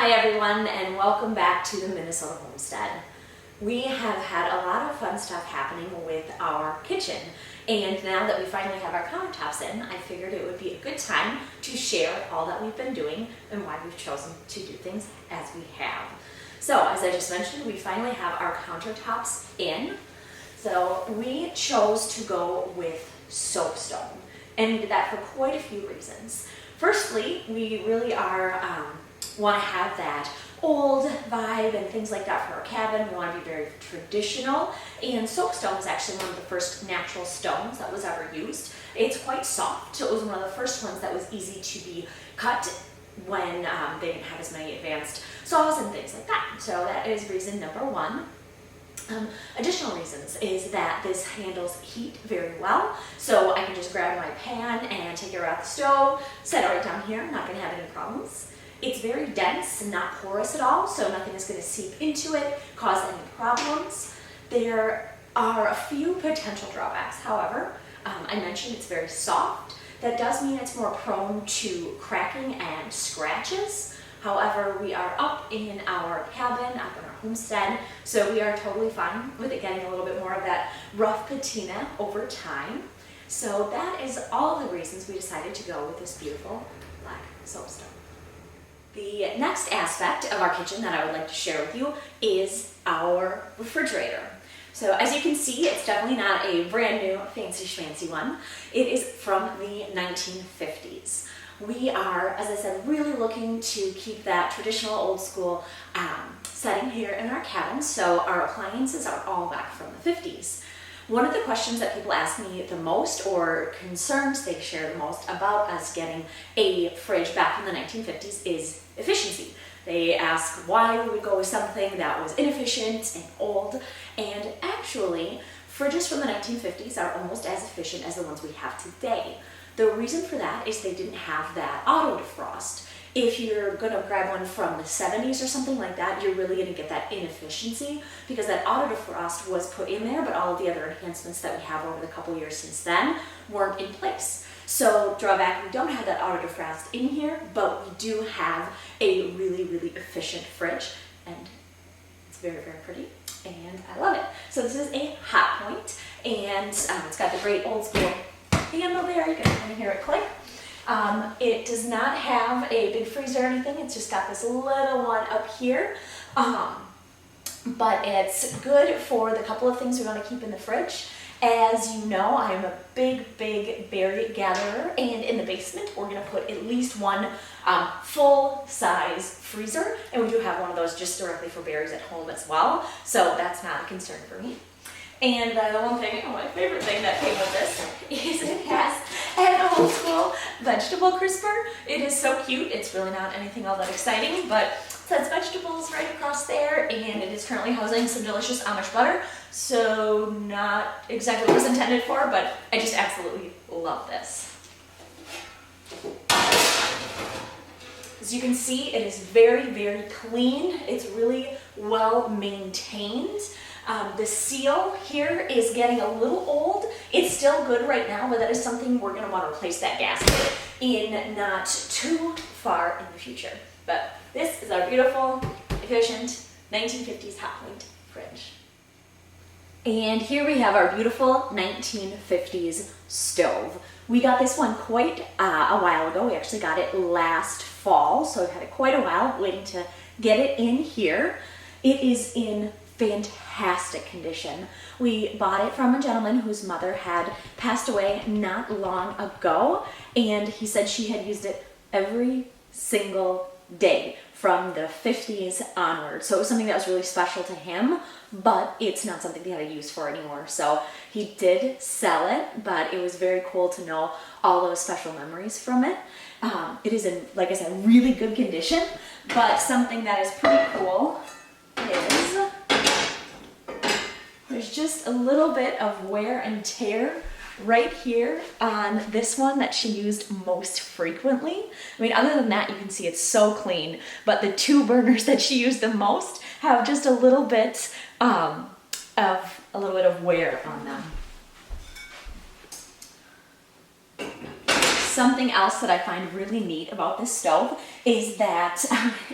Hi everyone, and welcome back to the Minnesota Homestead. We have had a lot of fun stuff happening with our kitchen, and now that we finally have our countertops in, I figured it would be a good time to share all that we've been doing and why we've chosen to do things as we have. So, as I just mentioned, we finally have our countertops in. So we chose to go with soapstone, and we did that for quite a few reasons. Firstly, we really want to have that old vibe and things like that for our cabin. We want to be very traditional, and soapstone was actually one of the first natural stones that was ever used. It's quite soft, so it was one of the first ones that was easy to be cut when they didn't have as many advanced saws and things like that. So that is reason number one. Additional reasons is that this handles heat very well, so I can just grab my pan and take it right off the stove, set it right down here, I'm not going to have any problems. It's very dense and not porous at all, so nothing is going to seep into it, cause any problems. There are a few potential drawbacks, however. I mentioned it's very soft. That does mean it's more prone to cracking and scratches. However, we are up in our cabin, up in our homestead, so we are totally fine with it getting a little bit more of that rough patina over time. So that is all of the reasons we decided to go with this beautiful black soapstone. The next aspect of our kitchen that I would like to share with you is our refrigerator. So as you can see, it's definitely not a brand new fancy schmancy one. It is from the 1950s. We are, as I said, really looking to keep that traditional old school setting here in our cabin, so our appliances are all back from the 50s. One of the questions that people ask me the most, or concerns they share the most about us getting a fridge back from the 1950s, is efficiency. They ask why we would go with something that was inefficient and old, and actually, fridges from the 1950s are almost as efficient as the ones we have today. The reason for that is they didn't have that auto defrost. If you're going to grab one from the 70s or something like that, you're really going to get that inefficiency because that auto defrost was put in there, but all of the other enhancements that we have over the couple years since then weren't in place. So drawback, we don't have that auto defrost in here, but we do have a really, really efficient fridge, and it's very, very pretty, and I love it. So this is a hot point, and it's got the great old school handle there. You can kind of hear it click. It does not have a big freezer or anything. It's just got this little one up here. But it's good for the couple of things we want to keep in the fridge. As you know, I'm a big berry gatherer, and in the basement we're going to put at least one full-size freezer, and we do have one of those just directly for berries at home as well, so that's not a concern for me. And the one thing, my favorite thing that came with this is it has an old school vegetable crisper. It is so cute. It's really not anything all that exciting, but it says vegetables right across there, and it is currently housing some delicious Amish butter. So not exactly what it was intended for, but I just absolutely love this. As you can see, it is very clean. It's really well maintained. The seal here is getting a little old. It's still good right now, but that is something we're going to want to replace that gasket in not too far in the future. But this is our beautiful, efficient 1950s hot point fridge. And here we have our beautiful 1950s stove. We got this one quite a while ago. We actually got it last fall, so we've had it quite a while waiting to get it in here. It is in fantastic condition. We bought it from a gentleman whose mother had passed away not long ago, and he said she had used it every single day from the 50s onward. So it was something that was really special to him, but it's not something he had a use for anymore. So he did sell it, but it was very cool to know all those special memories from it. It is in, like I said, really good condition, but something that is pretty cool is there's just a little bit of wear and tear right here on this one that she used most frequently. I mean, other than that, you can see it's so clean, but the two burners that she used the most have just a little bit of wear on them. Something else that I find really neat about this stove is that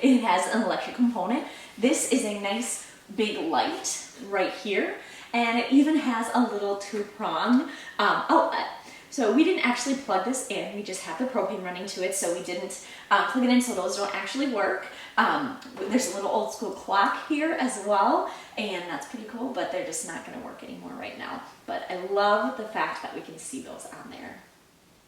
it has an electric component. This is a nice big light right here, and it even has a little 2-prong outlet. So we didn't actually plug this in, we just have the propane running to it, so we didn't plug it in, so those don't actually work. There's a little old school clock here as well, and that's pretty cool, but they're just not gonna work anymore right now. But I love the fact that we can see those on there.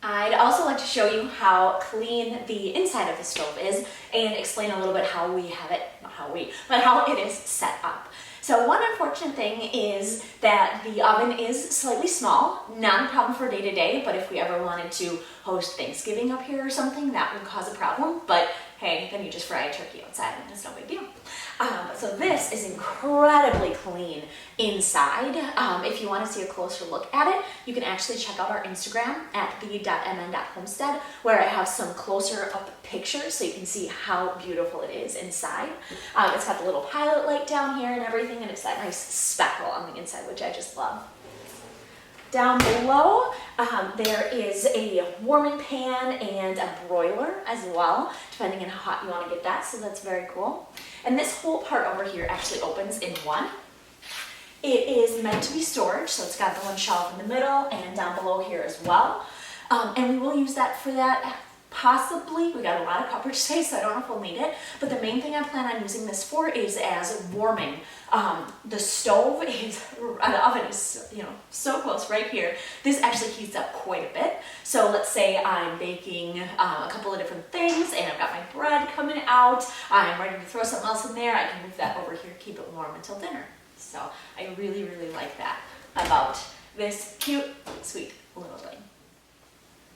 I'd also like to show you how clean the inside of the stove is and explain a little bit how we have it, not how we, but how it is set up. So one unfortunate thing is that the oven is slightly small, not a problem for day to day, but if we ever wanted to host Thanksgiving up here or something, that would cause a problem. But hey, then you just fry a turkey outside and it's no big deal. So this is incredibly clean inside. If you want to see a closer look at it, you can actually check out our Instagram at the.mn.homestead, where I have some closer up pictures so you can see how beautiful it is inside. It's got the little pilot light down here and everything, and it's that nice speckle on the inside, which I just love. Down below, there is a warming pan and a broiler as well, depending on how hot you want to get that, so that's very cool. And this whole part over here actually opens in one. It is meant to be storage, so it's got the one shelf in the middle and down below here as well. And we will use that for that. Possibly, we got a lot of cupboard space, so I don't know if we'll need it, but the main thing I plan on using this for is as warming. The stove is, the oven is, so close right here. This actually heats up quite a bit. So let's say I'm baking a couple of different things and I've got my bread coming out, I'm ready to throw something else in there, I can move that over here, keep it warm until dinner. So I really, really like that about this cute, sweet little thing.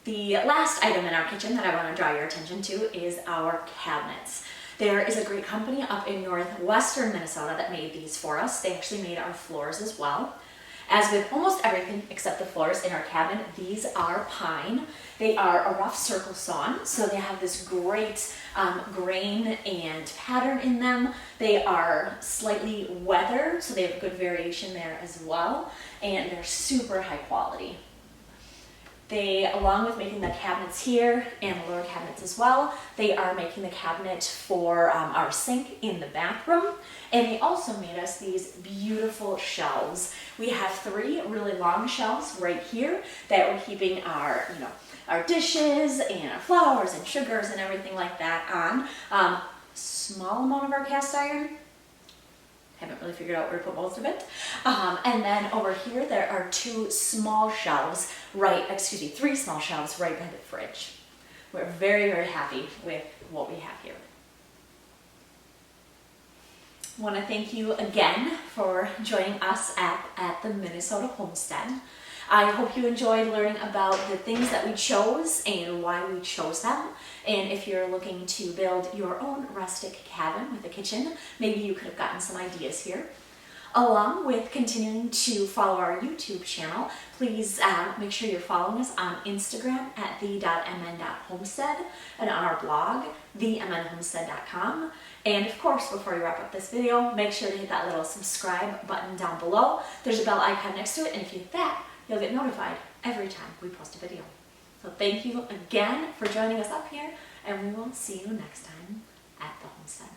The last item in our kitchen that I want to draw your attention to is our cabinets. There is a great company up in northwestern Minnesota that made these for us. They actually made our floors as well. As with almost everything except the floors in our cabinet, these are pine. They are a rough circle sawn, so they have this great grain and pattern in them. They are slightly weathered, so they have good variation there as well, and they're super high quality. They, along with making the cabinets here and the lower cabinets as well, they are making the cabinet for our sink in the bathroom. And they also made us these beautiful shelves. We have 3 really long shelves right here that we're keeping our, our dishes and our flours and sugars and everything like that on. Small amount of our cast iron. Haven't really figured out where to put most of it. And then over here there are 3 small shelves right by the fridge. We're very, very happy with what we have here. I want to thank you again for joining us at the Minnesota Homestead. I hope you enjoyed learning about the things that we chose and why we chose them. And if you're looking to build your own rustic cabin with a kitchen, maybe you could have gotten some ideas here. Along with continuing to follow our YouTube channel, please make sure you're following us on Instagram at the.mn.homestead and on our blog, themnhomestead.com. And of course, before we wrap up this video, make sure to hit that little subscribe button down below. There's a bell icon next to it, and if you hit that, you'll get notified every time we post a video. So thank you again for joining us up here, and we will see you next time at the homestead.